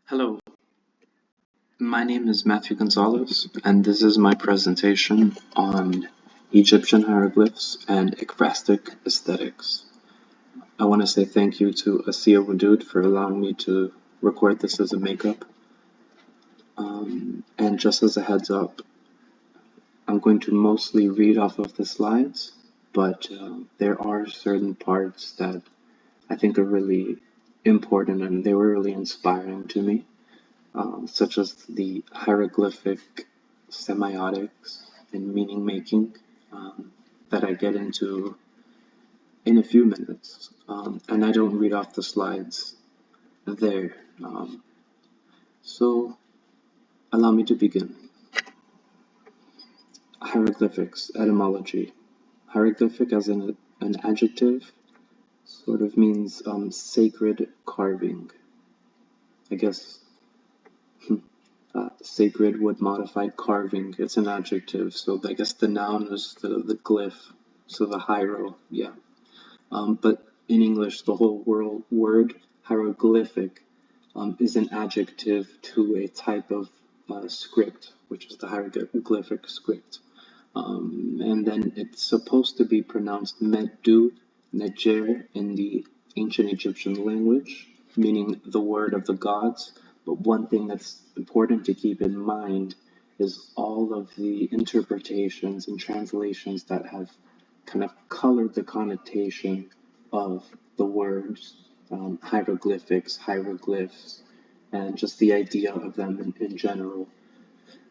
Hello, my name is Matthew Gonzalez, and this is my presentation on Egyptian hieroglyphs and Ekphrastic aesthetics. I want to say thank you to Asiya Wadud for allowing me to record this as a makeup. And just as a heads up, I'm going to mostly read off of the slides, but there are certain parts that I think are really important and they were really inspiring to me. Such as the hieroglyphic semiotics and meaning making that I get into in a few minutes. And I don't read off the slides there. So allow me to begin. Hieroglyphics, etymology. Hieroglyphic as an adjective sort of means sacred carving. I guess sacred would modify carving. It's an adjective, so I guess the noun is the glyph, so the hiero, yeah. But in English, the whole word hieroglyphic is an adjective to a type of script, which is the hieroglyphic script. And then it's supposed to be pronounced meddu, nejer in the ancient Egyptian language, meaning the word of the gods. But one thing that's important to keep in mind is all of the interpretations and translations that have kind of colored the connotation of the words hieroglyphics, hieroglyphs, and just the idea of them in general.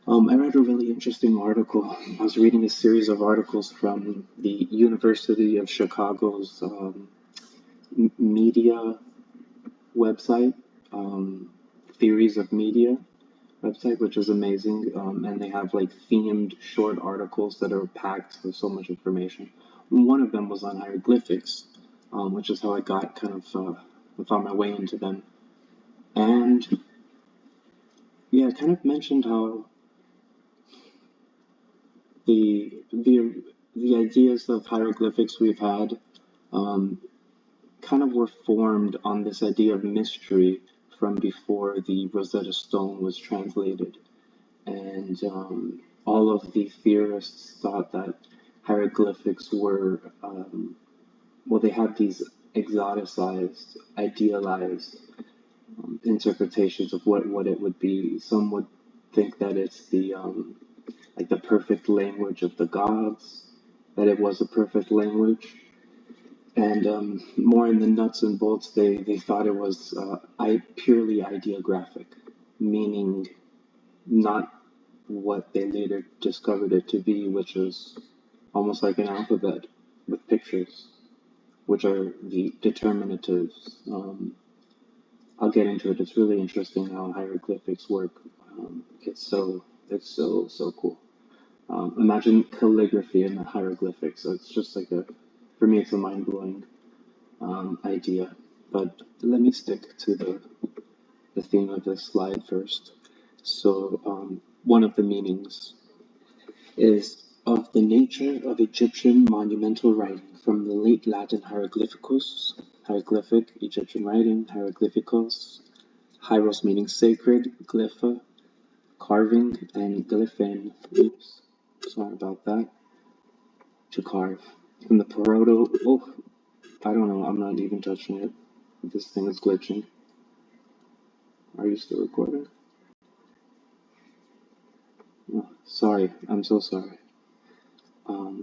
I read a really interesting article. I was reading a series of articles from the University of Chicago's media website, Theories of Media website, which is amazing. And they have like themed short articles that are packed with so much information. One of them was on hieroglyphics, which is how I got kind of found my way into them. And yeah, I kind of mentioned how the ideas of hieroglyphics we've had kind of were formed on this idea of mystery from before the Rosetta Stone was translated. And all of the theorists thought that hieroglyphics were, well, they had these exoticized, idealized interpretations of what it would be. Some would think that it's like the perfect language of the gods, that it was a perfect language. And more in the nuts and bolts, they thought it was purely ideographic, meaning not what they later discovered it to be, which is almost like an alphabet with pictures, which are the determinatives. I'll get into it. It's really interesting how hieroglyphics work. It's so cool. Imagine calligraphy and hieroglyphics. So it's just like for me, it's a mind-blowing idea. But let me stick to the theme of this slide first. So one of the meanings is of the nature of Egyptian monumental writing from the late Latin hieroglyphicus, hieroglyphic, Egyptian writing, hieroglyphikos, hieros meaning sacred, glypha, carving, and glyphein, oops, sorry about that, to carve. From the I don't know, I'm not even touching it. This thing is glitching. Are you still recording? Oh, sorry, I'm so sorry.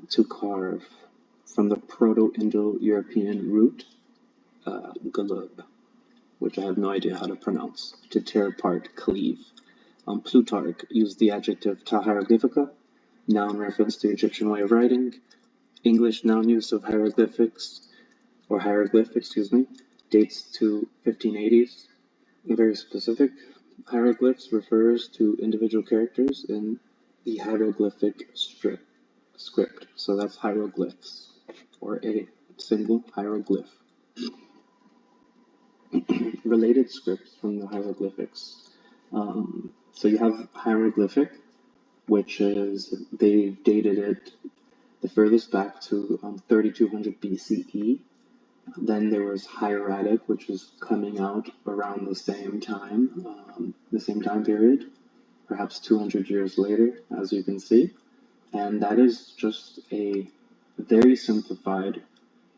To carve, from the Proto-Indo-European root, galub, which I have no idea how to pronounce, to tear apart, cleave. Plutarch used the adjective ta hieroglyphica, noun reference to Egyptian way of writing. English noun use of hieroglyphics, or hieroglyph, dates to 1580s. Very specific. Hieroglyphs refers to individual characters in the hieroglyphic script. So that's hieroglyphs, or a single hieroglyph. Related scripts from the hieroglyphics. So you have hieroglyphic, which is, they dated it the furthest back to 3200 BCE. Then there was Hieratic, which was coming out around the same time period, perhaps 200 years later, as you can see. And that is just a very simplified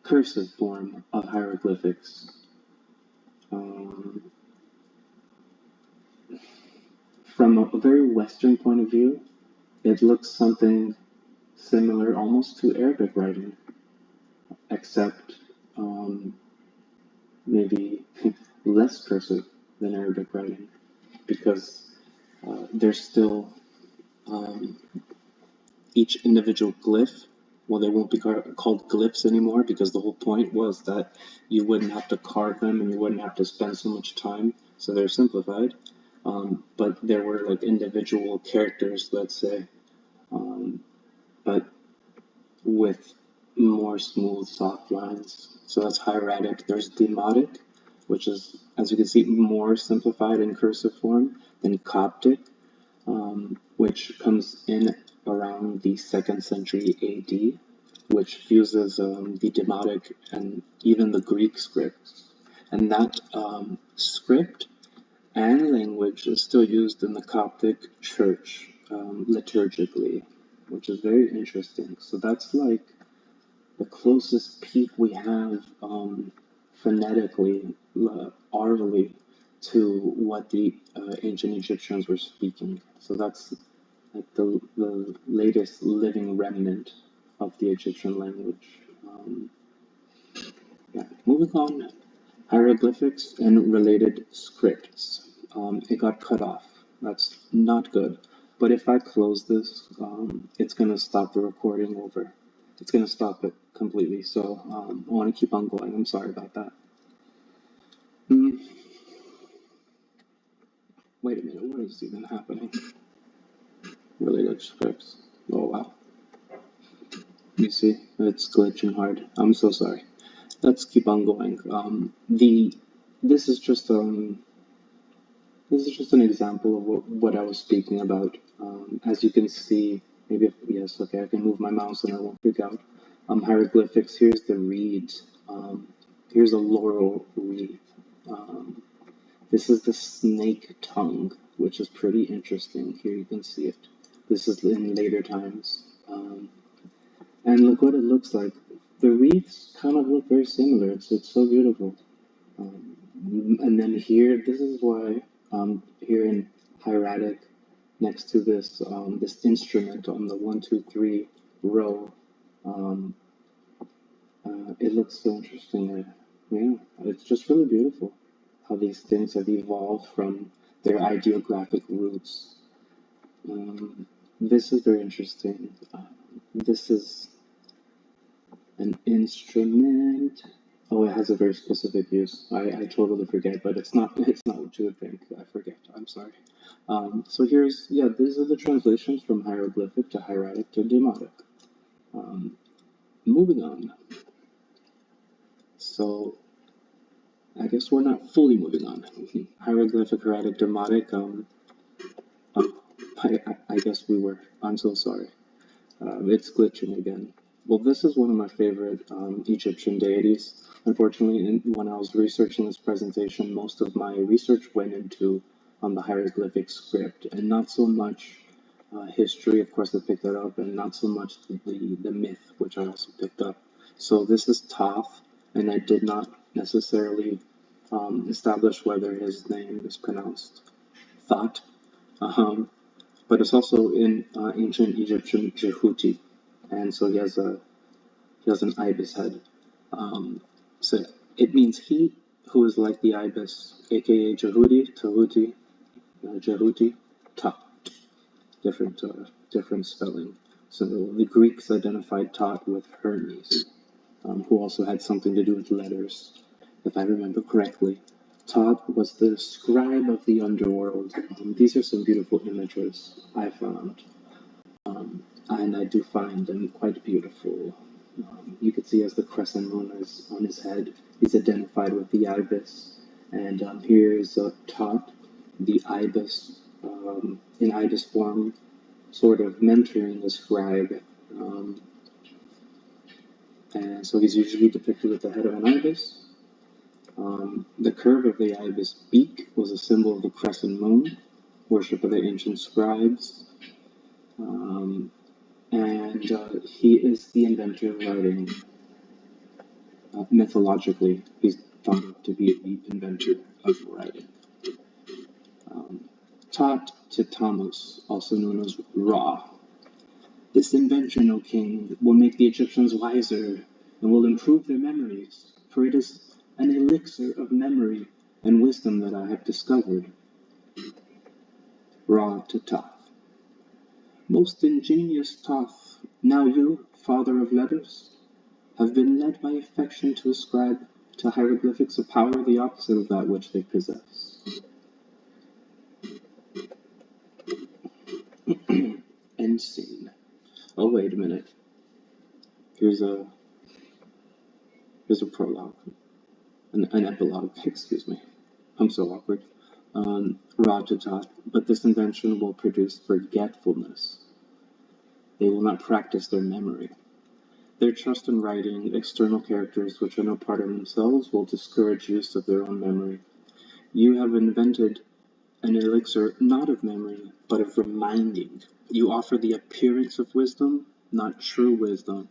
cursive form of hieroglyphics. Um, from a very Western point of view, it looks something similar almost to Arabic writing, except maybe less cursive than Arabic writing, because there's still um, each individual glyph. Well, they won't be called glyphs anymore because the whole point was that you wouldn't have to carve them and you wouldn't have to spend so much time. So they're simplified. But there were like individual characters, let's say, but with more smooth, soft lines. So that's hieratic. There's demotic, which is, as you can see, more simplified in cursive form than Coptic, which comes in around the 2nd century AD, which fuses the Demotic and even the Greek scripts. And that script and language is still used in the Coptic church liturgically, which is very interesting. So that's like the closest peak we have phonetically, orally, to what the ancient Egyptians were speaking. So that's like the latest living remnant of the Egyptian language. Yeah. Moving on, hieroglyphics and related scripts. It got cut off. That's not good. But if I close this, it's going to stop the recording over. It's going to stop it completely. So I want to keep on going. I'm sorry about that. Mm, wait a minute. What is even happening? Related scripts. Oh, wow. You see, it's glitching hard. I'm so sorry. Let's keep on going. This is just this is just an example of what I was speaking about. As you can see, maybe if, yes, okay, I can move my mouse and I won't freak out. Hieroglyphics. Here's the reed. Here's a laurel wreath. Um, this is the snake tongue, which is pretty interesting. Here you can see it. This is in later times. And look what it looks like. The wreaths kind of look very similar. It's so beautiful. Um, and then here, this is why here in hieratic, next to this instrument on the 1, 2, 3 row, um, it looks so interesting. Yeah, it's just really beautiful how these things have evolved from their ideographic roots. This is very interesting. This is an instrument. Oh, it has a very specific use. I totally forget, but it's not what you would think. I forget. I'm sorry. So here's, yeah, these are the translations from hieroglyphic to hieratic to demotic. Moving on. So I guess we're not fully moving on. Hieroglyphic, hieratic, demotic. Um, I guess we were. I'm so sorry. It's glitching again. Well, this is one of my favorite Egyptian deities. Unfortunately, when I was researching this presentation, most of my research went into the hieroglyphic script and not so much history. Of course, I picked that up, and not so much the myth, which I also picked up. So this is Thoth, and I did not necessarily establish whether his name is pronounced Thought. But it's also in ancient Egyptian Jehuti, and so he has an ibis head. So it means he who is like the ibis, aka Jehuti, Tahuti, Jehuti, Ta, different spelling. So the Greeks identified Tot with Hermes, who also had something to do with letters, if I remember correctly. Tot was the scribe of the underworld. These are some beautiful images I found, and I do find them quite beautiful. You can see as the crescent moon is on his head, he's identified with the ibis. And here is Tot, the ibis, in ibis form, sort of mentoring the scribe. Um, And so he's usually depicted with the head of an ibis. The curve of the ibis beak was a symbol of the crescent moon, worship of the ancient scribes. And he is the inventor of writing. Mythologically, he's thought to be the inventor of writing. Taught to Tammuz, also known as Ra. This invention, O king, will make the Egyptians wiser and will improve their memories, for it is an elixir of memory and wisdom that I have discovered. Ra to Thoth. Most ingenious Thoth, now you, father of letters, have been led by affection to ascribe to hieroglyphics a power the opposite of that which they possess. End scene. Oh, wait a minute. Here's a prologue. An epilogue, excuse me. I'm so awkward. Ra to Thoth, but this invention will produce forgetfulness. They will not practice their memory. Their trust in writing external characters which are no part of themselves will discourage use of their own memory. You have invented an elixir not of memory, but of reminding. You offer the appearance of wisdom, not true wisdom.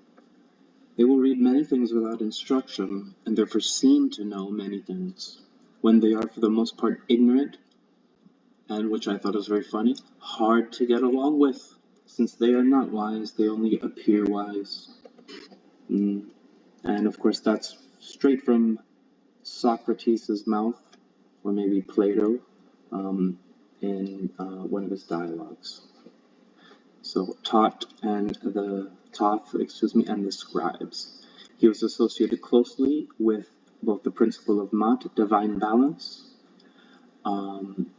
They will read many things without instruction, and therefore seem to know many things, when they are for the most part ignorant, and which I thought was very funny, hard to get along with. Since they are not wise, they only appear wise. And of course that's straight from Socrates' mouth, or maybe Plato, in one of his dialogues. So Thoth and the scribes. He was associated closely with both the principle of Mat, divine balance, and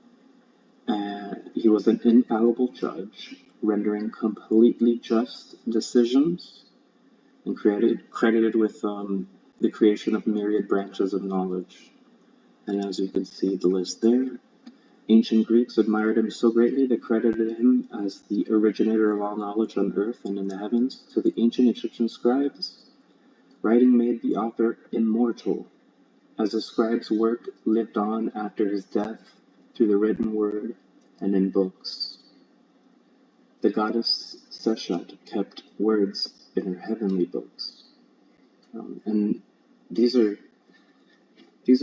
he was an infallible judge, rendering completely just decisions, and credited with the creation of myriad branches of knowledge. And as you can see the list there, ancient Greeks admired him so greatly they credited him as the originator of all knowledge on earth and in the heavens. To the ancient Egyptian scribes, writing made the author immortal, as the scribe's work lived on after his death through the written word and in books. The goddess Seshat kept words in her heavenly books. And these are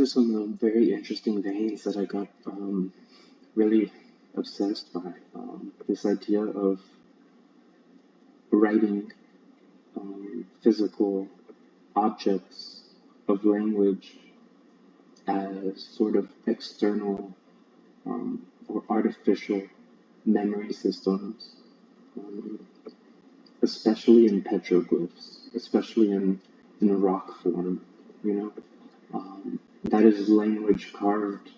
some of the very interesting veins that I got really obsessed by. This idea of writing physical objects of language as sort of external or artificial memory systems, especially in petroglyphs, especially in rock form, you know. That is language carved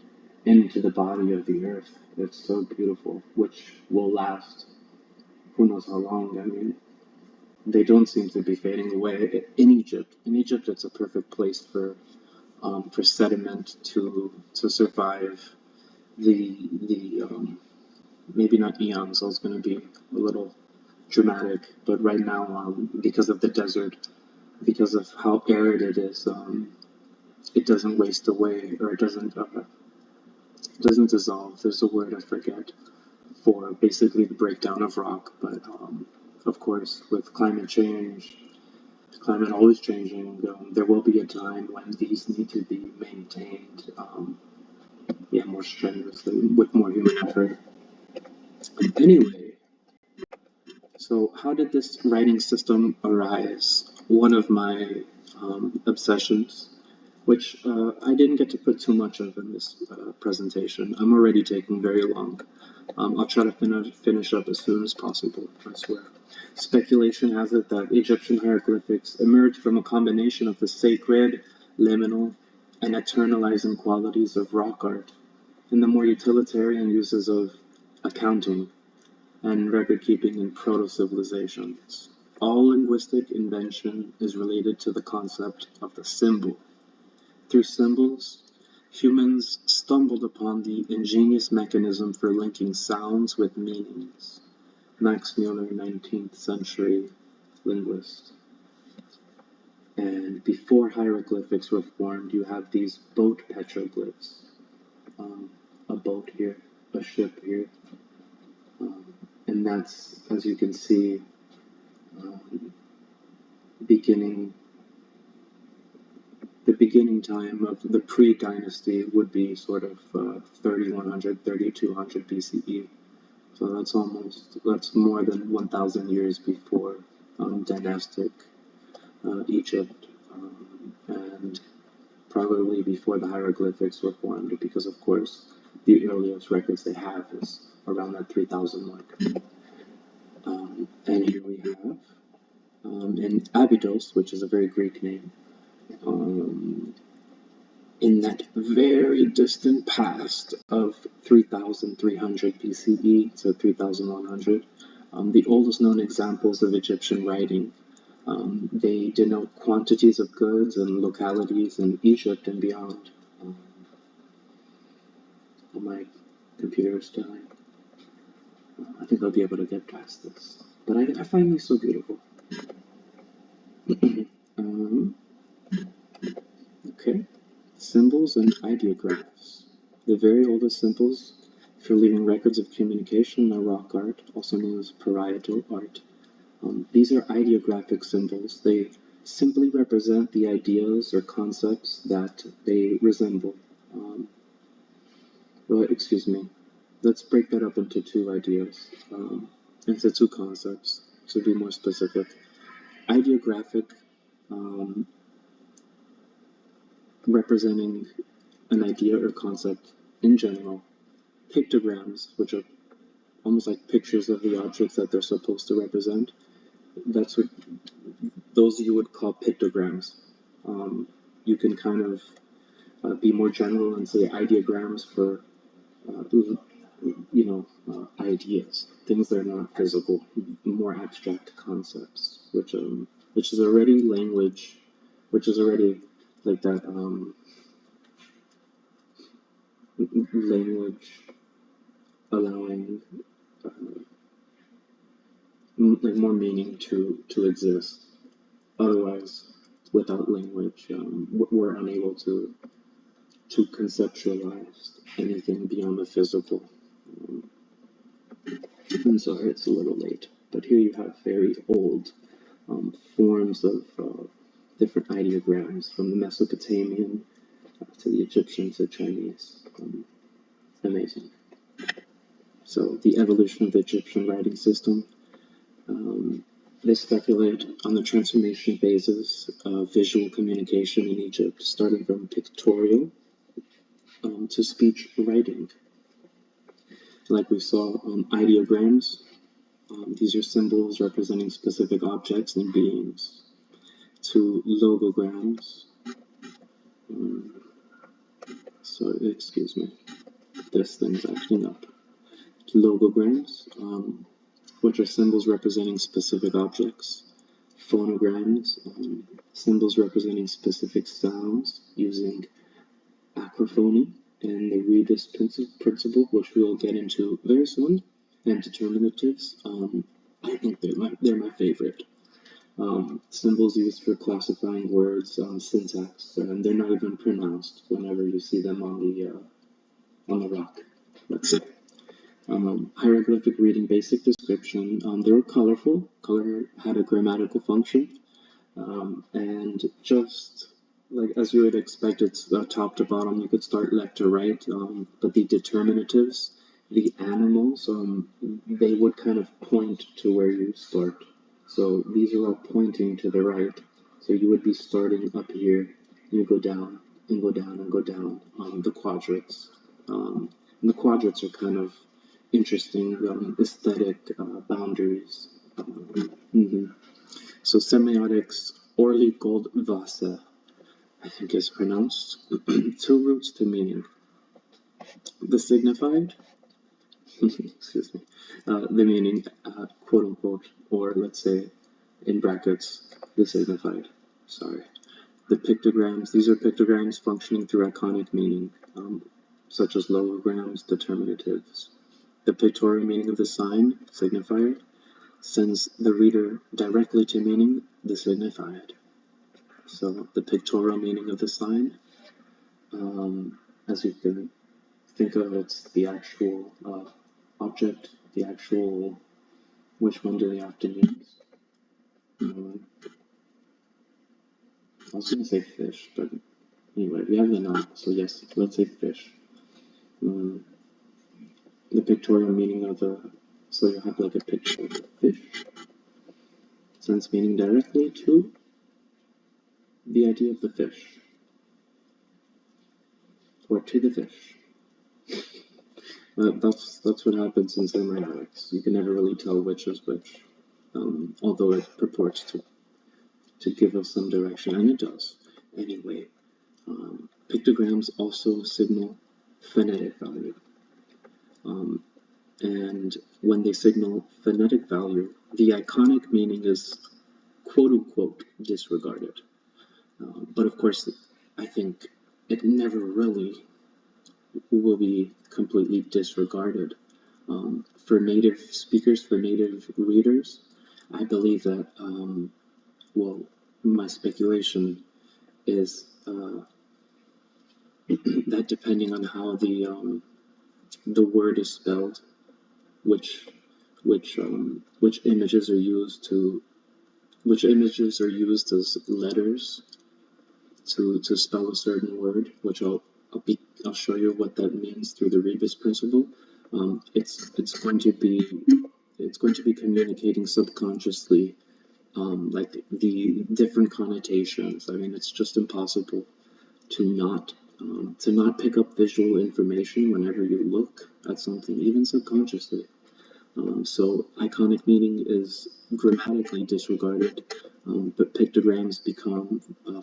into the body of the earth. It's so beautiful, which will last who knows how long. I mean, they don't seem to be fading away. In Egypt, it's a perfect place for sediment to survive the maybe not eons. So it's going to be a little dramatic, but right now, because of the desert, because of how arid it is, it doesn't waste away, or it doesn't dissolve. There's a word I forget for basically the breakdown of rock, but of course, with climate change, climate always changing, there will be a time when these need to be maintained, more strenuously, with more human effort. Anyway, so how did this writing system arise? One of my obsessions, which I didn't get to put too much of in this presentation. I'm already taking very long. I'll try to finish up as soon as possible, I swear. Speculation has it that Egyptian hieroglyphics emerged from a combination of the sacred, liminal, and eternalizing qualities of rock art and the more utilitarian uses of accounting and record-keeping in proto-civilizations. All linguistic invention is related to the concept of the symbol. Through symbols, humans stumbled upon the ingenious mechanism for linking sounds with meanings. Max Muller, 19th century linguist. And before hieroglyphics were formed, you have these boat petroglyphs. A boat here, a ship here. And that's, as you can see, beginning the beginning time of the pre-dynasty would be sort of 3100, 3200 BCE. So that's more than 1,000 years before dynastic Egypt, and probably before the hieroglyphics were formed, because of course the earliest records they have is around that 3000 mark. And here we have in Abydos, which is a very Greek name, in that very distant past of 3300 BCE to 3100, the oldest known examples of Egyptian writing. They denote quantities of goods and localities in Egypt and beyond. My computer is dying. I think I'll be able to get past this, but I find these so beautiful. Okay, symbols and ideographs. The very oldest symbols for leaving records of communication are rock art, also known as parietal art. These are ideographic symbols. They simply represent the ideas or concepts that they resemble. Let's break that up into two ideas, into two concepts, to be more specific. Ideographic, representing an idea or concept in general. Pictograms, which are almost like pictures of the objects that they're supposed to represent. Those you would call pictograms. You can kind of be more general and say ideograms for, ideas, things that are not physical, more abstract concepts, which is already language, which is already like that language allowing like more meaning to exist. Otherwise, without language, we're unable to conceptualize anything beyond the physical. I'm sorry, it's a little late, but here you have very old forms of different ideograms, from the Mesopotamian to the Egyptian to Chinese. Amazing. So the evolution of the Egyptian writing system. They speculate on the transformation phases of visual communication in Egypt, starting from pictorial to speech writing. Like we saw, ideograms. These are symbols representing specific objects and beings. To logograms. So, excuse me, this thing's acting up. Logograms, which are symbols representing specific objects. Phonograms, symbols representing specific sounds using acrophony and the rebus principle, which we will get into very soon. And determinatives, I think they're my favorite. Symbols used for classifying words, syntax, and they're not even pronounced whenever you see them on the rock, let's say. Hieroglyphic reading basic description. They were colorful. Color had a grammatical function, and just like as you would expect, it's top to bottom. You could start left to right, but the determinatives, the animals, they would kind of point to where you start. So these are all pointing to the right. So you would be starting up here, and you go down and go down and go down. The quadrats. And the quadrats are kind of interesting aesthetic boundaries. So semiotics, Orly Goldwasser, I think is pronounced. Two roots to meaning. The signified, excuse me, the meaning, quote unquote, or let's say in brackets, the signified. Sorry. The pictograms, these are pictograms functioning through iconic meaning, such as logograms, determinatives. The pictorial meaning of the sign, signifier, sends the reader directly to meaning, the signified. So the pictorial meaning of the sign, as you can think of, it's the actual object, the actual, which one do they often use? I was going to say fish, but anyway, we have the noun, so yes, let's say fish. The pictorial meaning of the, so you have like a picture of a fish, sends meaning directly to the idea of the fish, or to the fish. That's what happens in semiotics. You can never really tell which is which, although it purports to give us some direction, and it does. Anyway, pictograms also signal phonetic value. And when they signal phonetic value, the iconic meaning is quote-unquote disregarded. But of course, I think it never really will be completely disregarded. For native speakers, for native readers, I believe that, well, my speculation is that depending on how the word is spelled, which images are used as letters to spell a certain word, which I'll show you what that means through the rebus principle. It's going to be communicating subconsciously, like the different connotations. I mean, it's just impossible to not pick up visual information whenever you look at something, even subconsciously. So iconic meaning is grammatically disregarded, but pictograms become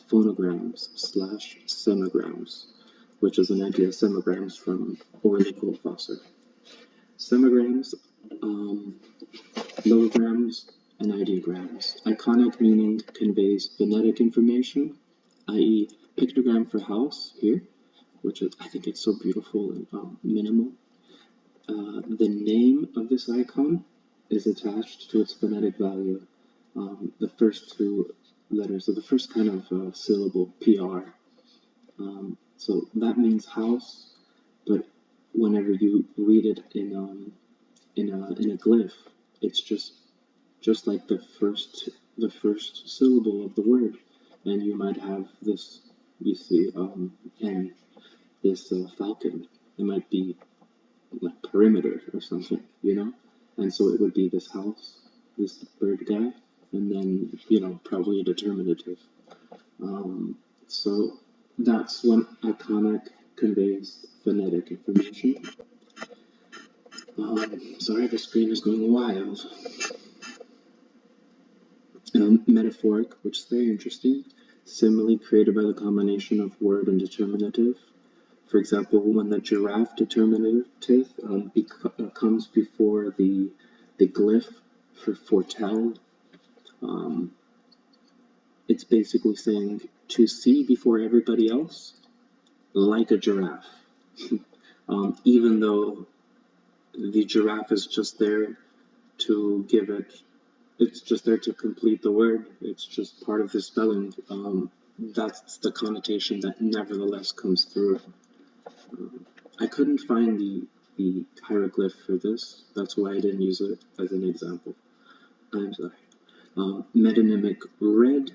phonograms / semograms, which is an idea of semograms from Orly Goldwasser. Semograms, logograms, and ideograms. Iconic meaning conveys phonetic information, i.e. pictogram for house here, which is, I think it's so beautiful and minimal. The name of this icon is attached to its phonetic value, the first two letters of the first kind of syllable, PR. So that means house, but whenever you read it in a glyph, it's just like the first syllable of the word, and you might have this, you see, and this falcon. It might be like perimeter or something, you know? And so it would be this house, this bird guy, and then, probably a determinative. So that's when iconic conveys phonetic information. Sorry, the screen is going wild. Metaphoric, which is very interesting, simile created by the combination of word and determinative. For example, when the giraffe determinative comes before the glyph for foretell, it's basically saying to see before everybody else, like a giraffe. Even though the giraffe is just there to it's just there to complete the word, it's just part of the spelling. That's the connotation that nevertheless comes through. I couldn't find the hieroglyph for this, that's why I didn't use it as an example. I'm sorry. Metonymic red,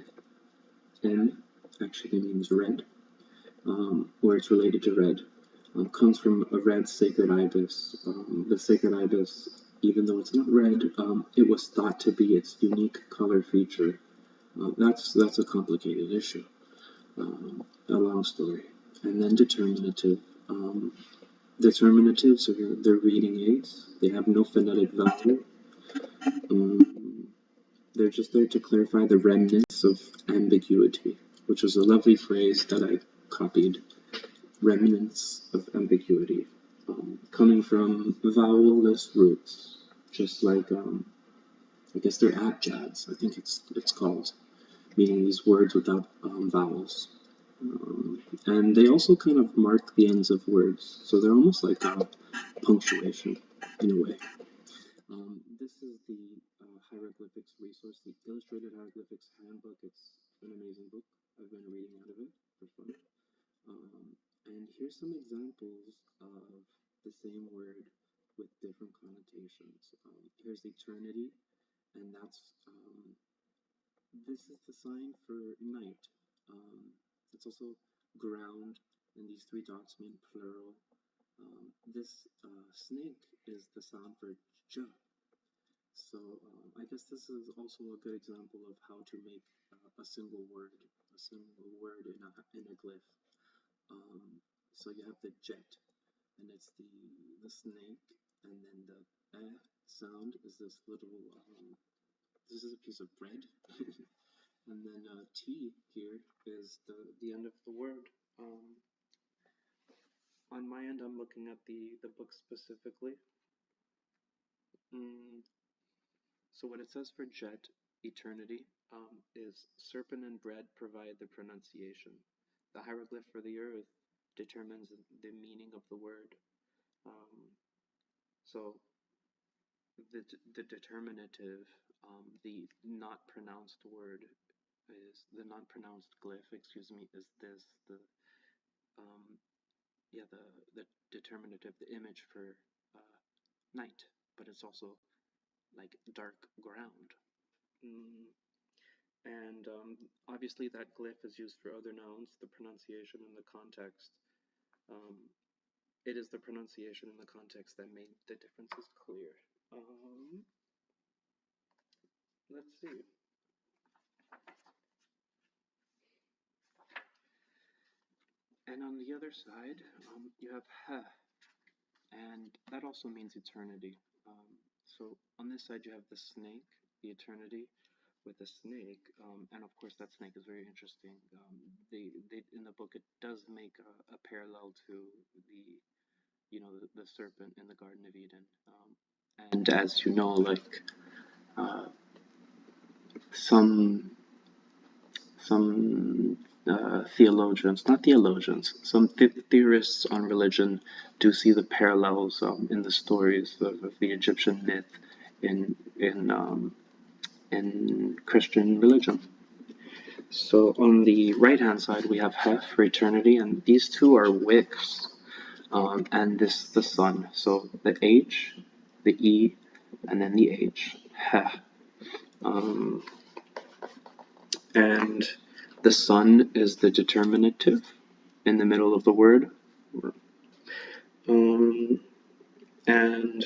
M actually means red, or it's related to red. Comes from a red sacred ibis. The sacred ibis, even though it's not red, it was thought to be its unique color feature. That's a complicated issue, a long story. And then determinative. Determinatives are their reading aids. They have no phonetic value. They're just there to clarify the remnants of ambiguity, which was a lovely phrase that I copied. Remnants of ambiguity, coming from vowel-less roots, just like, I guess they're abjads, I think it's called, meaning these words without vowels. And they also kind of mark the ends of words, so they're almost like punctuation, in a way. This is the Hieroglyphics resource, the Illustrated Hieroglyphics Handbook. It's an amazing book. I've been reading out of it for fun. And here's some examples of the same word with different connotations. Here's eternity, and this is the sign for night. It's also ground, and these three dots mean plural. This snake is the sound for j. So I guess this is also a good example of how to make a single word in a glyph. So you have the jet, and it's the snake, and then the sound is this little this is a piece of bread, and then T here is the end of the word. On my end, I'm looking at the book specifically. So what it says for jet, eternity, is serpent and bread provide the pronunciation. The hieroglyph for the earth determines the meaning of the word. So the determinative, the not pronounced word is the not pronounced glyph, excuse me, is this the determinative, the image for night, but it's also like dark ground. And obviously that glyph is used for other nouns, the pronunciation and the context. It is the pronunciation and the context that made the differences clear. Let's see. And on the other side, you have ha, and that also means eternity. So on this side, you have the snake, the eternity, with the snake, and of course that snake is very interesting. They in the book it does make a parallel to the serpent in the Garden of Eden, and as you know, like some some theorists on religion do see the parallels in the stories of the Egyptian myth in Christian religion. So on the right-hand side, we have Heh for eternity, and these two are wicks, and this the sun. So the H, the E, and then the H, Heh. And the sun is the determinative in the middle of the word. And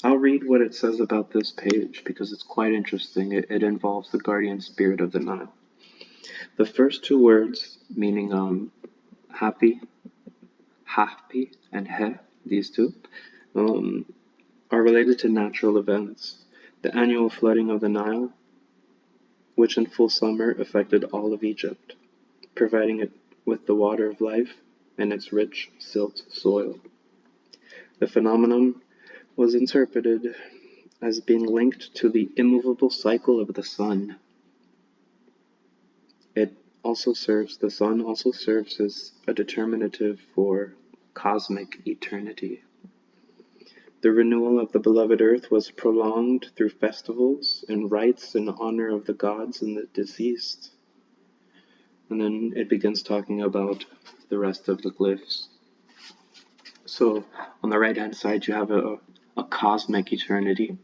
I'll read what it says about this page because it's quite interesting. It involves the guardian spirit of the Nile. The first two words, meaning happy, and he, these two, are related to natural events. The annual flooding of the Nile, which in full summer affected all of Egypt, providing it with the water of life and its rich silt soil. The phenomenon was interpreted as being linked to the immovable cycle of the sun. The sun also serves as a determinative for cosmic eternity. The renewal of the beloved earth was prolonged through festivals and rites in honor of the gods and the deceased. And then it begins talking about the rest of the glyphs. So on the right-hand side, you have a cosmic eternity.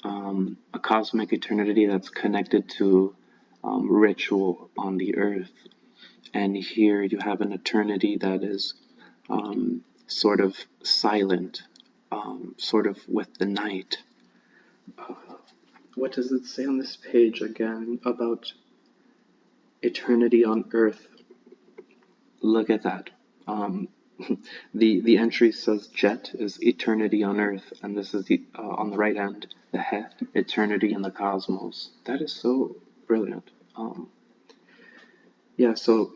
A cosmic eternity that's connected to ritual on the earth. And here you have an eternity that is sort of silent, sort of with the night. What does it say on this page again about eternity on earth? Look at that. The entry says jet is eternity on earth, and this is on the right hand, the he, eternity in the cosmos. That is so brilliant. Yeah, so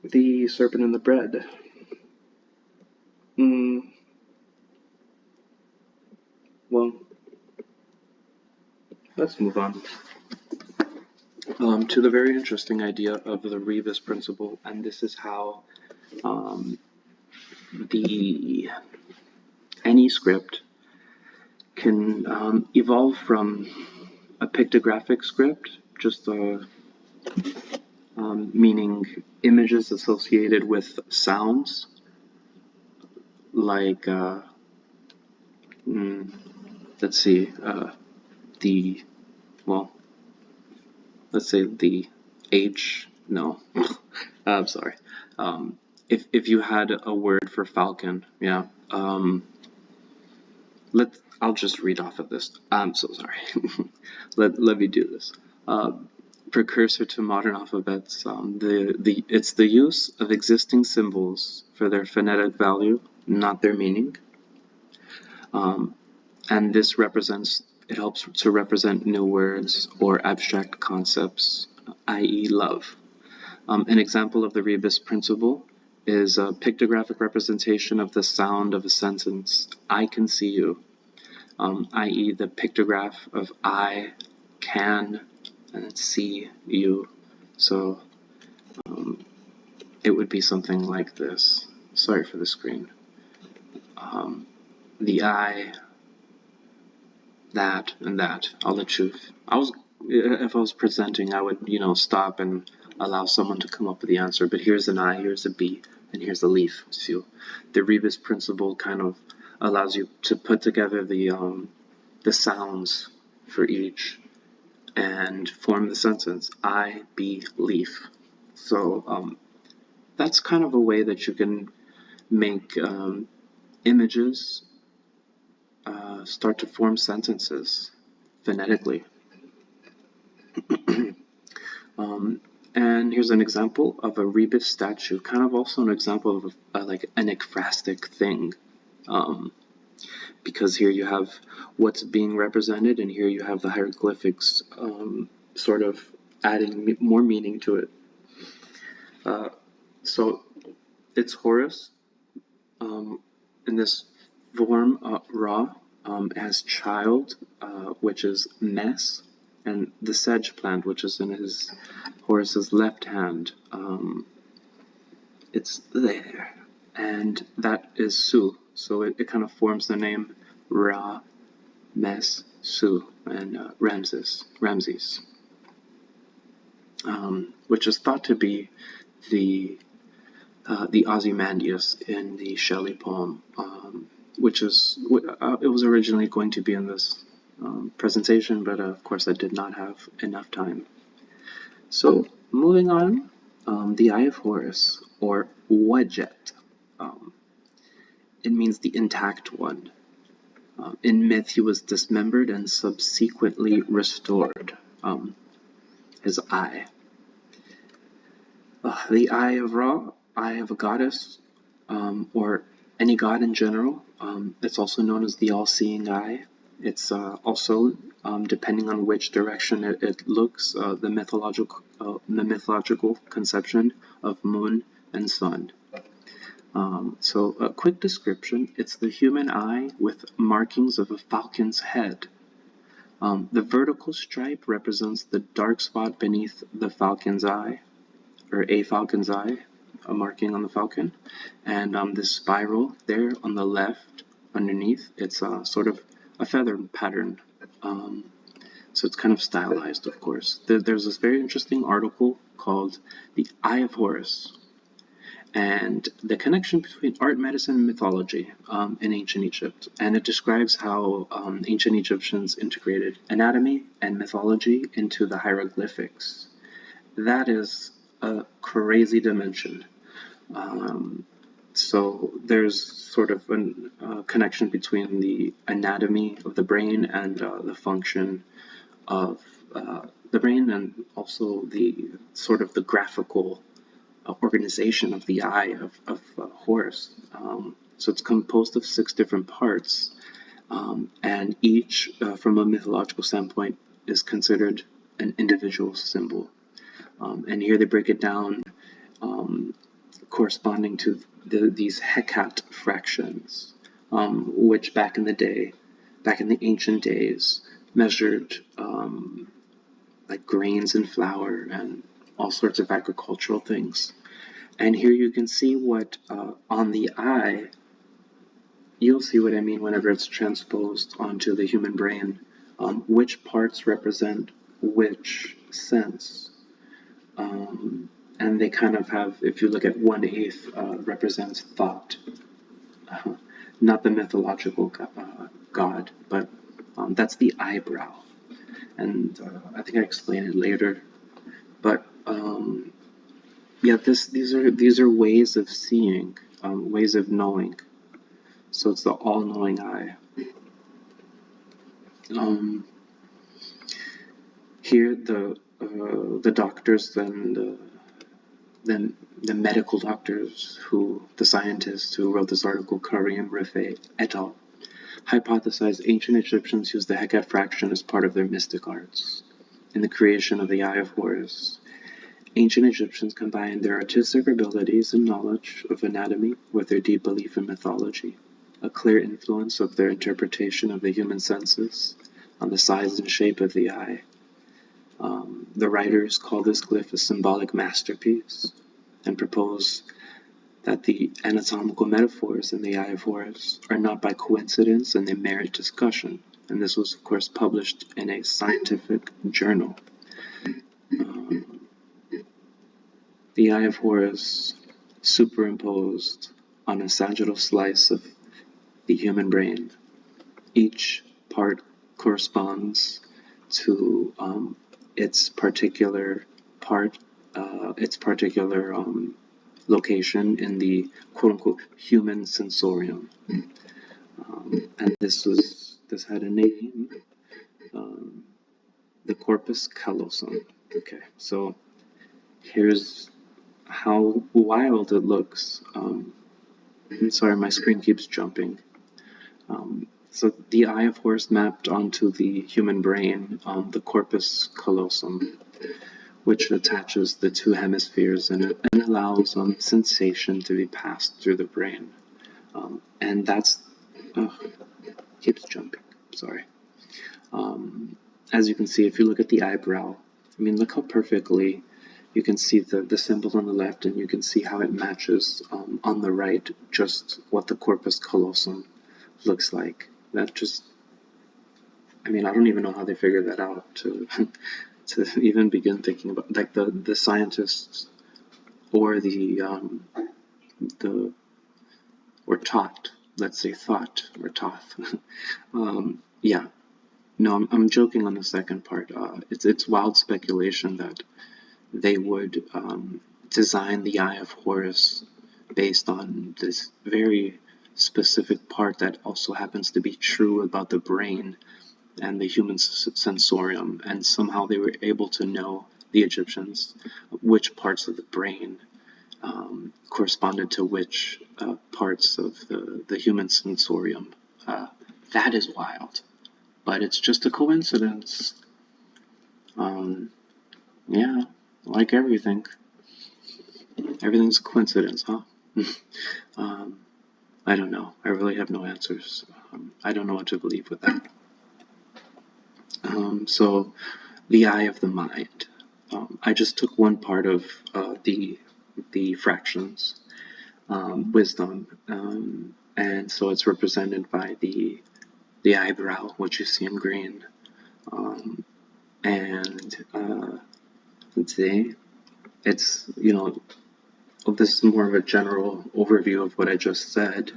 the serpent and the bread. Well, let's move on to the very interesting idea of the Rebus principle, and this is how any script can evolve from a pictographic script, just meaning images associated with sounds, like, let's see, well, let's say the H, no, I'm sorry. If you had a word for falcon, yeah, I'll just read off of this. I'm so sorry. Let me do this. Precursor to modern alphabets, it's the use of existing symbols for their phonetic value, not their meaning. And this it helps to represent new words or abstract concepts, i.e. love. An example of the rebus principle is a pictographic representation of the sound of a sentence, I can see you, i.e. the pictograph of I can and see you. So it would be something like this. Sorry for the screen. The I, that, and that. I'll let you. If I was presenting, I would, stop and allow someone to come up with the answer. But here's an I, here's a B, and here's a leaf. So the rebus principle kind of allows you to put together the sounds for each and form the sentence I be leaf. So that's kind of a way that you can make images start to form sentences phonetically. And here's an example of a rebus statue, kind of also an example of like an ekphrastic thing. Because here you have what's being represented, and here you have the hieroglyphics sort of adding more meaning to it. So it's Horus in this form, Ra, as child, which is Mes, and the sedge plant, which is in Horus's left hand. It's there, and that is Su. So it kind of forms the name Ra, Mes, Su, and Ramses, which is thought to be the Ozymandias in the Shelley poem, which is it was originally going to be in this presentation, but of course I did not have enough time. So moving on, the Eye of Horus, or Wajet. It means the intact one. In myth, he was dismembered and subsequently restored. His eye. The Eye of Ra, eye of a goddess, or any god in general. It's also known as the all-seeing eye. It's also, depending on which direction it looks, the mythological conception of moon and sun. So a quick description, it's the human eye with markings of a falcon's head. The vertical stripe represents the dark spot beneath the falcon's eye, or a falcon's eye, a marking on the falcon. And this spiral there on the left underneath, it's sort of a feather pattern. So it's kind of stylized, of course. There's this very interesting article called The Eye of Horus, and the connection between art, medicine, and mythology in ancient Egypt. And it describes how ancient Egyptians integrated anatomy and mythology into the hieroglyphics. That is a crazy dimension. So there's sort of a connection between the anatomy of the brain and the function of the brain, and also the sort of the graphical organization of the eye of Horus. So it's composed of 6 different parts, and each, from a mythological standpoint, is considered an individual symbol. And here they break it down corresponding to these Hecat fractions, which back in the ancient days, measured like grains and flour and all sorts of agricultural things. And here you can see what on the eye, you'll see what I mean whenever it's transposed onto the human brain, which parts represent which sense. And they kind of have, if you look at 1/8, represents thought, not the mythological god, but that's the eyebrow. And I think I explain it later. But yeah, these are ways of seeing, ways of knowing. So it's the all-knowing eye. Um, Here, the doctors and the medical doctors the scientists who wrote this article, Karim Rifai et al., hypothesized ancient Egyptians used the Ekphrastic as part of their mystic arts. In the creation of the Eye of Horus, ancient Egyptians combined their artistic abilities and knowledge of anatomy with their deep belief in mythology, a clear influence of their interpretation of the human senses on the size and shape of the eye. The writers call this glyph a symbolic masterpiece and propose that the anatomical metaphors in the Eye of Horus are not by coincidence and they merit discussion. And this was, of course, published in a scientific journal. The Eye of Horus superimposed on a sagittal slice of the human brain. Each part corresponds to its particular location in the quote-unquote human sensorium. And this had a name, the corpus callosum. Okay, so here's how wild it looks. Sorry, my screen keeps jumping. So the Eye of Horus mapped onto the human brain, the corpus callosum, which attaches the two hemispheres and allows sensation to be passed through the brain. And that's, keeps jumping, sorry. As you can see, if you look at the eyebrow, I mean, look how perfectly you can see the symbol on the left, and you can see how it matches on the right, just what the corpus callosum looks like. That just, I mean, I don't even know how they figured that out to even begin thinking about, like the scientists or or taught, let's say thought or Thoth. Yeah, no, I'm joking on the second part. It's wild speculation that they would design the Eye of Horus based on this very specific part that also happens to be true about the brain and the human sensorium, and somehow they were able to know, the Egyptians, which parts of the brain corresponded to which parts of the human sensorium. That is wild, but it's just a coincidence. Yeah, like everything. Everything's a coincidence, huh? I don't know. I really have no answers. I don't know what to believe with that. So, the eye of the mind. I just took one part of the fractions, wisdom, and so it's represented by the eyebrow, which you see in green, and let's see, it's, you know, this is more of a general overview of what I just said.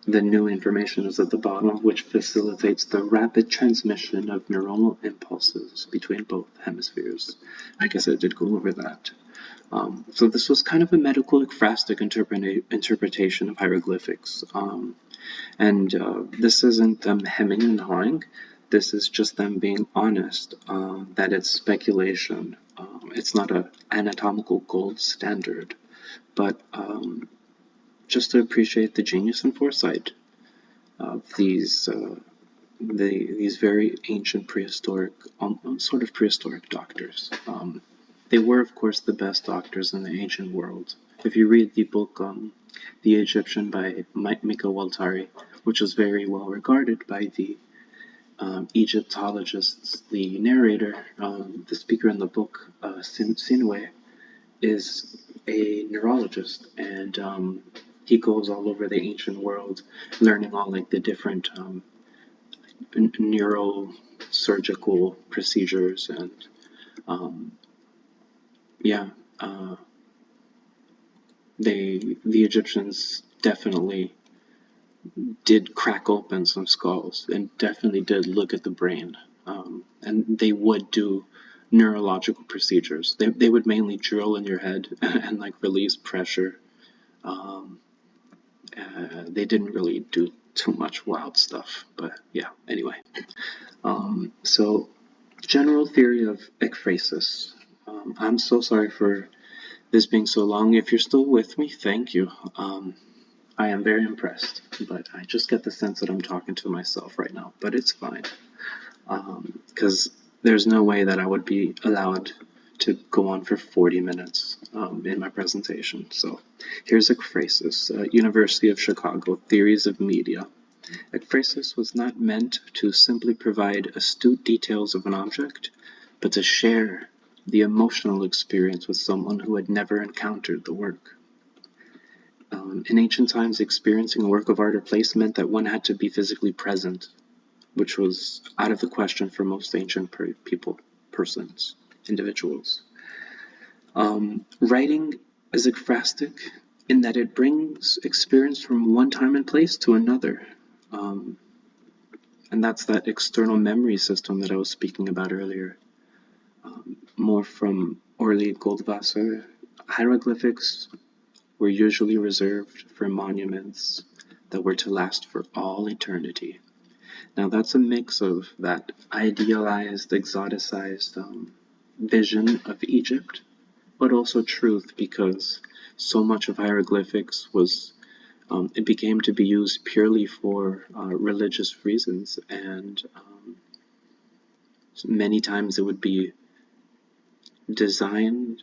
The new information is at the bottom, which facilitates the rapid transmission of neuronal impulses between both hemispheres. I guess I did go over that. So this was kind of a medical ekphrastic interpretation of hieroglyphics. And this isn't them hemming and hawing. This is just them being honest that it's speculation. It's not an anatomical gold standard, but just to appreciate the genius and foresight of these very ancient prehistoric, sort of prehistoric doctors. They were, of course, the best doctors in the ancient world. If you read the book The Egyptian by Mika Waltari, which is very well regarded by the Egyptologists, the narrator, the speaker in the book, Sinwe, is a neurologist, and he goes all over the ancient world learning all like the different neurosurgical procedures and yeah, the Egyptians definitely did crack open some skulls and definitely did look at the brain. And they would do neurological procedures. They would mainly drill in your head and like release pressure. Um, they didn't really do too much wild stuff, but yeah, anyway. So, general theory of ekphrasis. I'm so sorry for this being so long. If you're still with me, thank you. I am very impressed, but I just get the sense that I'm talking to myself right now, but it's fine. Because there's no way that I would be allowed to go on for 40 minutes in my presentation. So here's Ekphrasis, University of Chicago, Theories of Media. Ekphrasis was not meant to simply provide astute details of an object, but to share the emotional experience with someone who had never encountered the work. In ancient times, experiencing a work of art or place meant that one had to be physically present, which was out of the question for most ancient persons, individuals. Writing is ekphrastic in that it brings experience from one time and place to another. And that's that external memory system that I was speaking about earlier. More from Orly Goldwasser, hieroglyphics were usually reserved for monuments that were to last for all eternity. Now that's a mix of that idealized, exoticized vision of Egypt, but also truth, because so much of hieroglyphics was it became to be used purely for religious reasons, and many times it would be designed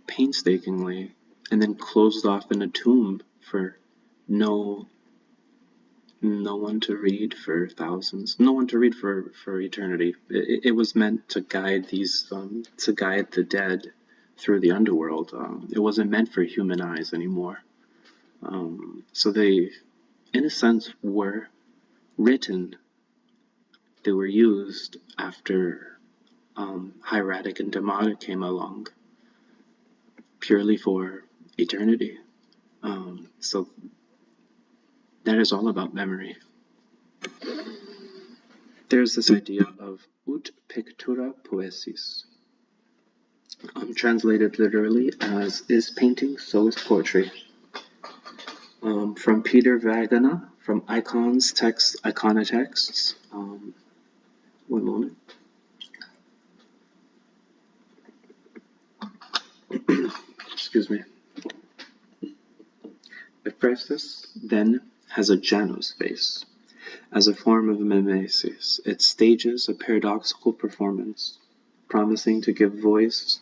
painstakingly and then closed off in a tomb for no one to read for thousands, no one to read for eternity. It was meant to guide to guide the dead through the underworld. It wasn't meant for human eyes anymore. So they, in a sense, were written. They were used after hieratic and demotic came along, purely for eternity. So that is all about memory. There's this idea of ut pictura poesis, translated literally as is painting, so is poetry. From Peter Vagana, from Icons, Text, Iconotexts. One moment. Excuse me. Ekphrasis then has a Janus face. As a form of mimesis, it stages a paradoxical performance, promising to give voice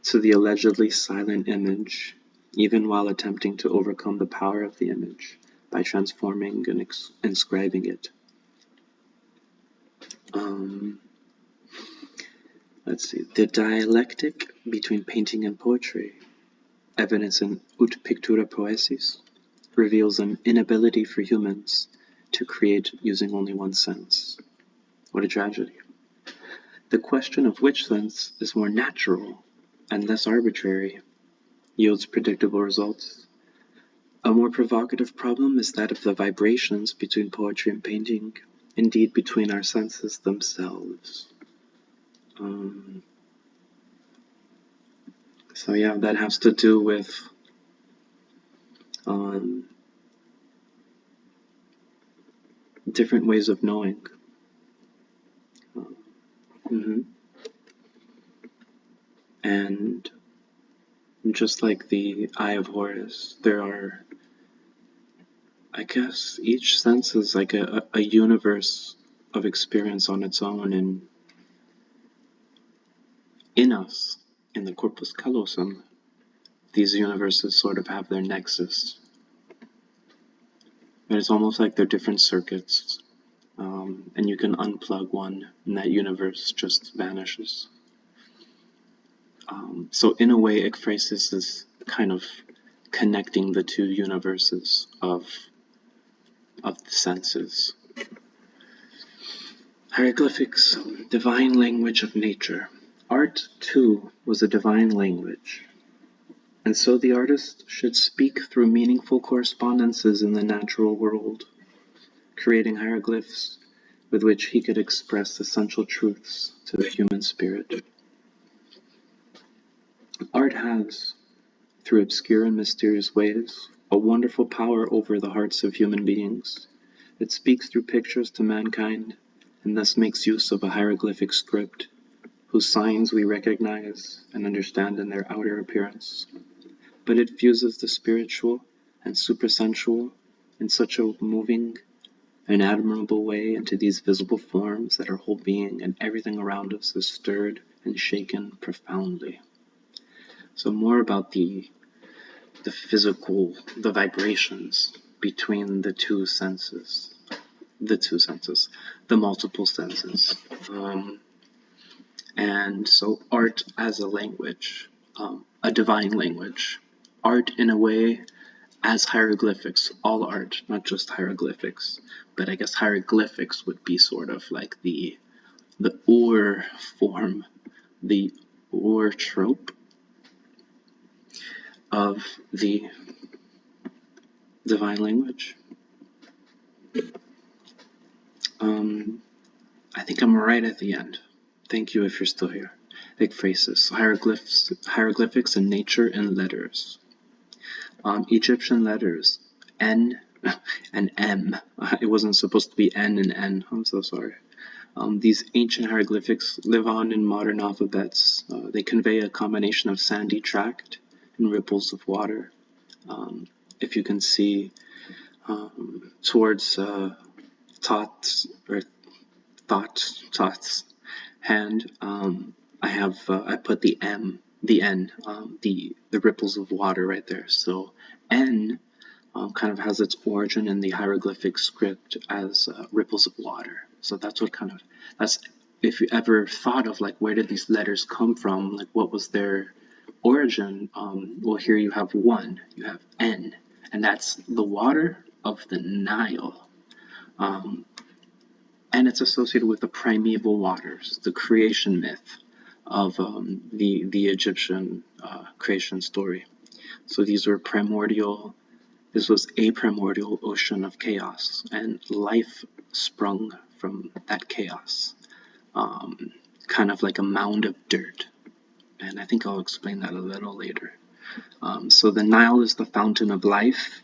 to the allegedly silent image, even while attempting to overcome the power of the image by transforming and inscribing it. Let's see. The dialectic between painting and poetry, evidence in Ut Pictura Poesis, reveals an inability for humans to create using only one sense. What a tragedy. The question of which sense is more natural and less arbitrary yields predictable results. A more provocative problem is that of the vibrations between poetry and painting, indeed between our senses themselves. So yeah, that has to do with different ways of knowing. And just like the Eye of Horus, there are, I guess, each sense is like a universe of experience on its own, and in us, in the corpus callosum, these universes sort of have their nexus. But it's almost like they're different circuits, and you can unplug one, and that universe just vanishes. So in a way, ekphrasis is kind of connecting the two universes of the senses. Hieroglyphics, divine language of nature. Art, too, was a divine language, and so the artist should speak through meaningful correspondences in the natural world, creating hieroglyphs with which he could express essential truths to the human spirit. Art has, through obscure and mysterious ways, a wonderful power over the hearts of human beings. It speaks through pictures to mankind, and thus makes use of a hieroglyphic script, whose signs we recognize and understand in their outer appearance. But it fuses the spiritual and supersensual in such a moving and admirable way into these visible forms that our whole being and everything around us is stirred and shaken profoundly. So more about the physical, the vibrations between the multiple senses. And so art as a language, a divine language. Art in a way as hieroglyphics, all art, not just hieroglyphics. But I guess hieroglyphics would be sort of like the Ur form, the Ur trope of the divine language. I think I'm right at the end. Thank you if you're still here. Ekphrasis, hieroglyphics in nature and letters. Egyptian letters, N and M. It wasn't supposed to be N and N. I'm so sorry. These ancient hieroglyphics live on in modern alphabets. They convey a combination of sandy tract and ripples of water. If you can see towards Thoth's hand, I put the M, the N, the ripples of water right there. So N kind of has its origin in the hieroglyphic script as ripples of water. So that's if you ever thought of like where did these letters come from, like what was their origin, well here you have one, you have N, and that's the water of the Nile. And it's associated with the primeval waters, the creation myth of the Egyptian creation story. So this was a primordial ocean of chaos, and life sprung from that chaos, kind of like a mound of dirt. And I think I'll explain that a little later. So the Nile is the fountain of life,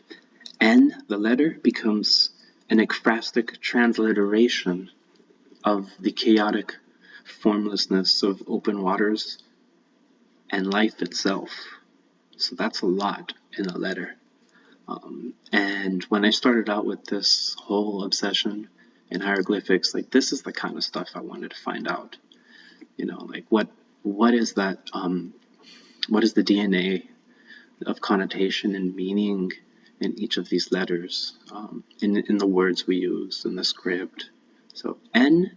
and the letter becomes an ekphrastic transliteration of the chaotic formlessness of open waters and life itself. So that's a lot in a letter. And when I started out with this whole obsession in hieroglyphics, like this is the kind of stuff I wanted to find out. Like what is that? What is the DNA of connotation and meaning in each of these letters, in the words we use in the script? So N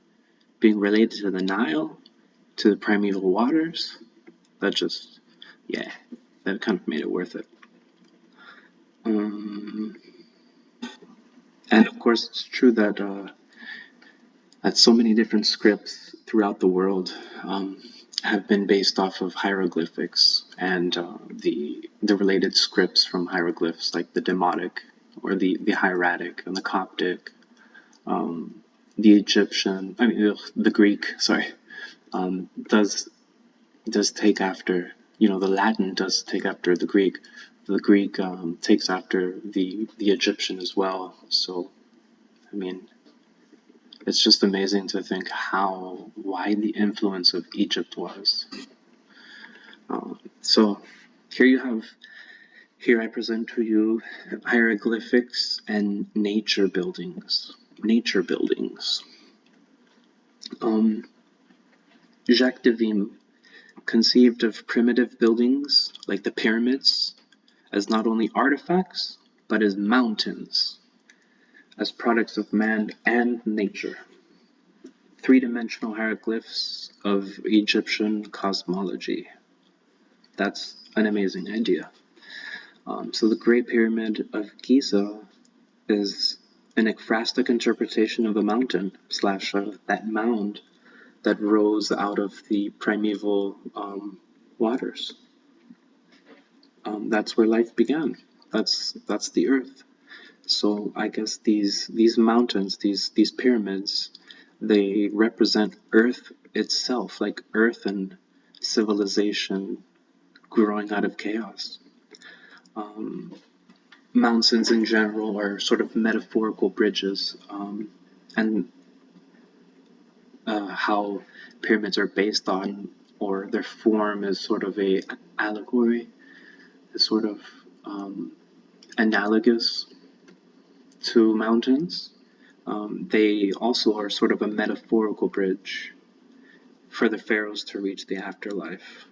being related to the Nile, to the primeval waters, that kind of made it worth it. And of course, it's true that so many different scripts throughout the world have been based off of hieroglyphics and the related scripts from hieroglyphs, like the Demotic or the Hieratic and the Coptic, the Egyptian. The Greek. Sorry, does take after. The Latin does take after the Greek. The Greek takes after the Egyptian as well. So, it's just amazing to think how wide the influence of Egypt was. So here I present to you hieroglyphics and nature buildings. Jacques Devime conceived of primitive buildings like the pyramids as not only artifacts, but as mountains, as products of man and nature. Three-dimensional hieroglyphs of Egyptian cosmology. That's an amazing idea. So the Great Pyramid of Giza is an ekphrastic interpretation of a mountain / that mound that rose out of the primeval waters. That's where life began. That's the earth. So I guess these mountains, these pyramids, they represent Earth itself, like Earth and civilization growing out of chaos. Mountains in general are sort of metaphorical bridges, and how pyramids are based on, or their form is sort of a allegory, is sort of analogous to mountains. They also are sort of a metaphorical bridge for the pharaohs to reach the afterlife.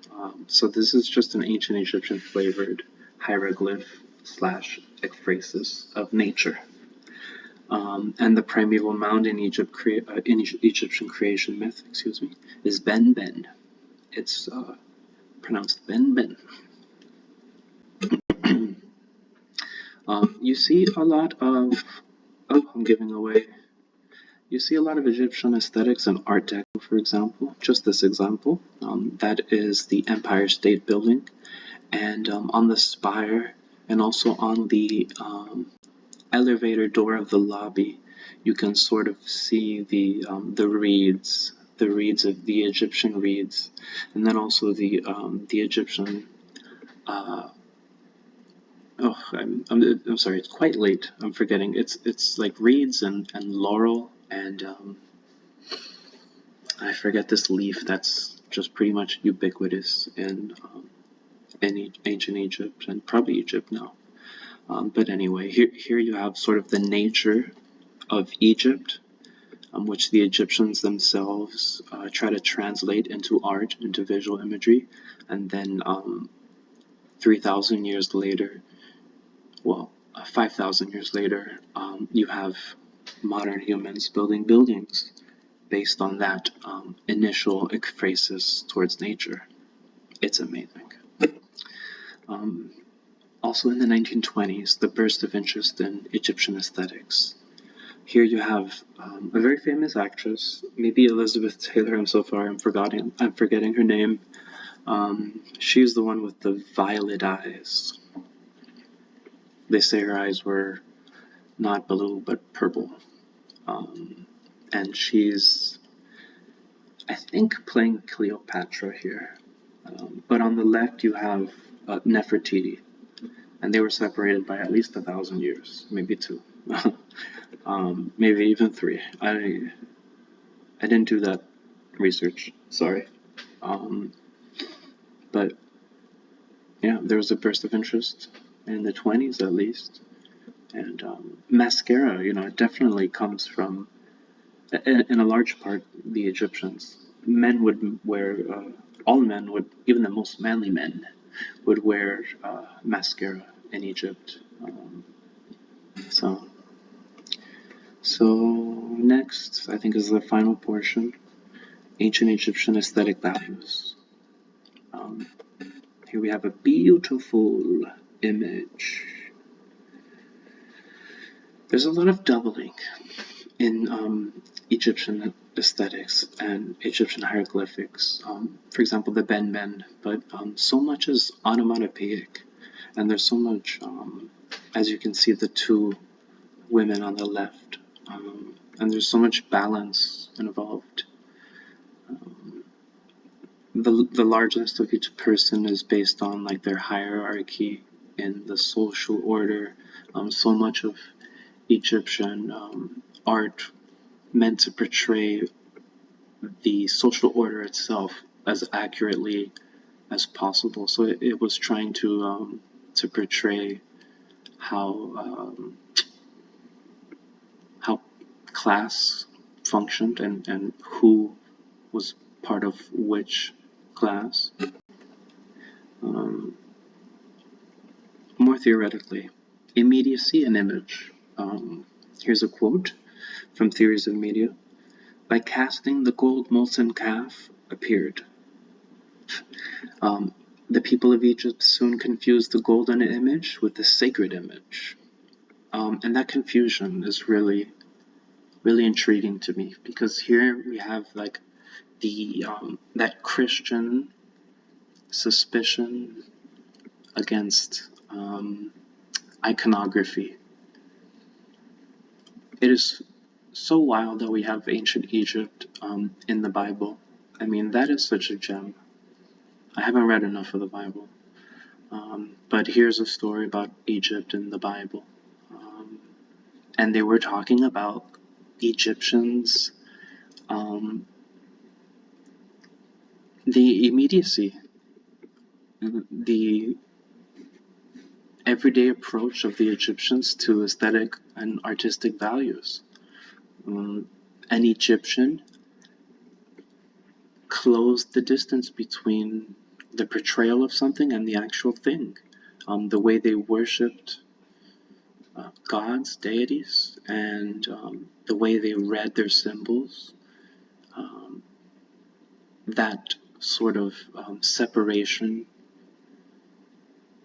So this is just an ancient Egyptian flavored hieroglyph slash ekphrasis of nature. And the primeval mound in Egyptian creation myth, is Ben Ben. It's pronounced Ben Ben. You see a lot of, I'm giving away. You see a lot of Egyptian aesthetics in Art Deco, for example. Just this example, that is the Empire State Building, and on the spire, and also on the elevator door of the lobby, you can sort of see the reeds of the Egyptian reeds, and then also the Egyptian. I'm sorry. It's quite late. I'm forgetting. It's like reeds and laurel and I forget this leaf that's just pretty much ubiquitous in ancient Egypt and probably Egypt now. But anyway, here you have sort of the nature of Egypt, which the Egyptians themselves try to translate into art, into visual imagery, and then 3,000 years later, well, 5,000 years later, you have modern humans building buildings based on that initial ekphrasis towards nature. It's amazing. Also in the 1920s, the burst of interest in Egyptian aesthetics. Here you have a very famous actress, maybe Elizabeth Taylor. I'm forgetting her name. She's the one with the violet eyes. They say her eyes were not blue but purple. And she's, I think, playing Cleopatra here. But on the left you have Nefertiti, and they were separated by at least 1,000 years, maybe 2, maybe even 3. I didn't do that research, sorry. But yeah, there was a burst of interest in the 20s at least. And mascara, it definitely comes from, in a large part, the Egyptians. Men would wear, all men would, even the most manly men, would wear mascara in Egypt. So next, I think, is the final portion, ancient Egyptian aesthetic values. Here we have a beautiful image. There's a lot of doubling in Egyptian aesthetics and Egyptian hieroglyphics. For example, the Ben Ben, but so much is onomatopoeic, and there's so much, as you can see, the 2 women on the left, and there's so much balance involved. The largest of each person is based on like their hierarchy in the social order. So much of Egyptian art meant to portray the social order itself as accurately as possible. So it was trying to portray how class functioned and who was part of which class. More theoretically, immediacy and image. Here's a quote from Theories of Media. By casting, the gold molten calf appeared. The people of Egypt soon confused the golden image with the sacred image. And that confusion is really, really intriguing to me, because here we have like that Christian suspicion against iconography. It is so wild that we have ancient Egypt in the Bible. I mean, that is such a gem. I haven't read enough of the Bible. But here's a story about Egypt in the Bible. And they were talking about Egyptians, the immediacy, the everyday approach of the Egyptians to aesthetic and artistic values. An Egyptian closed the distance between the portrayal of something and the actual thing. The way they worshipped gods, deities, and the way they read their symbols, that sort of separation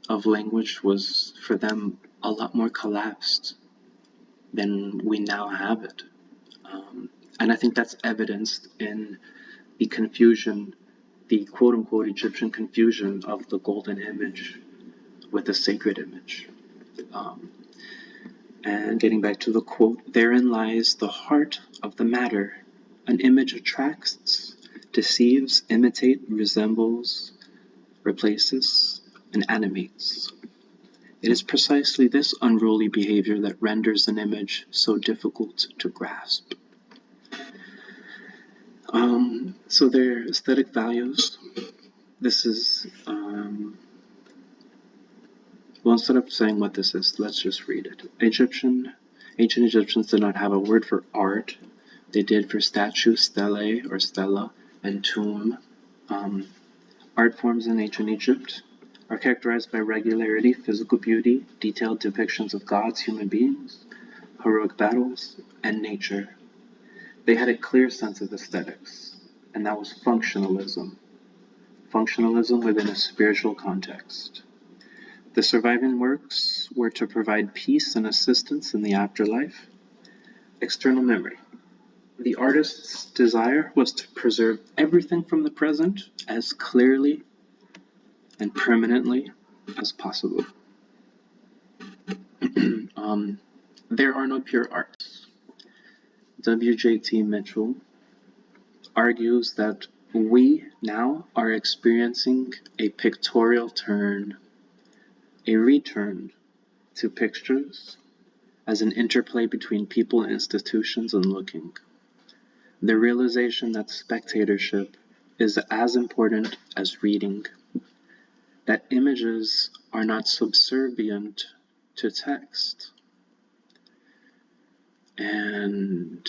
of language was for them a lot more collapsed than we now have it. And I think that's evidenced in the confusion, the quote-unquote Egyptian confusion of the golden image with the sacred image. And getting back to the quote, therein lies the heart of the matter. An image attracts, deceives, imitates, resembles, replaces, and animates. It is precisely this unruly behavior that renders an image so difficult to grasp. So their aesthetic values, this is, well, instead of saying what this is, let's just read it. Ancient Egyptians did not have a word for art. They did for statue, stele or stela, and tomb. Art forms in ancient Egypt are characterized by regularity, physical beauty, detailed depictions of gods, human beings, heroic battles, and nature. They had a clear sense of aesthetics, and that was functionalism. Functionalism within a spiritual context. The surviving works were to provide peace and assistance in the afterlife. External memory. The artist's desire was to preserve everything from the present as clearly and permanently as possible. There are no pure arts. W.J.T. Mitchell argues that we now are experiencing a pictorial turn, a return to pictures as an interplay between people, institutions, and looking. The realization that spectatorship is as important as reading, that images are not subservient to text. And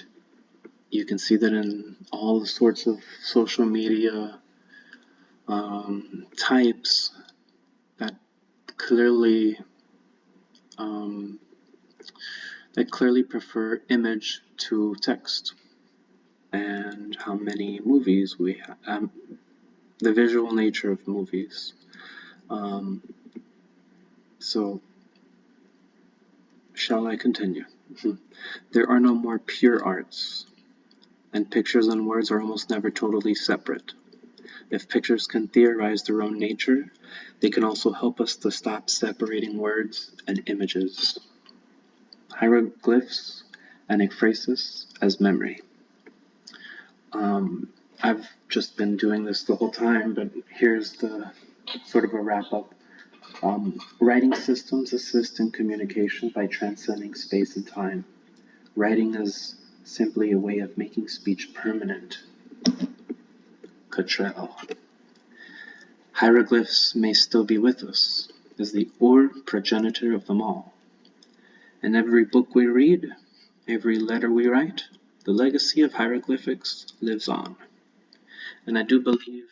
you can see that in all the sorts of social media types that clearly prefer image to text, and how many movies we have, the visual nature of movies. So, shall I continue? There are no more pure arts, and pictures and words are almost never totally separate. If pictures can theorize their own nature, they can also help us to stop separating words and images. Hieroglyphs and ekphrasis as memory. I've just been doing this the whole time, but here's the sort of a wrap-up. Writing systems assist in communication by transcending space and time. Writing is simply a way of making speech permanent. Cottrell. Hieroglyphs may still be with us, as the progenitor of them all. In every book we read, every letter we write, the legacy of hieroglyphics lives on. And I do believe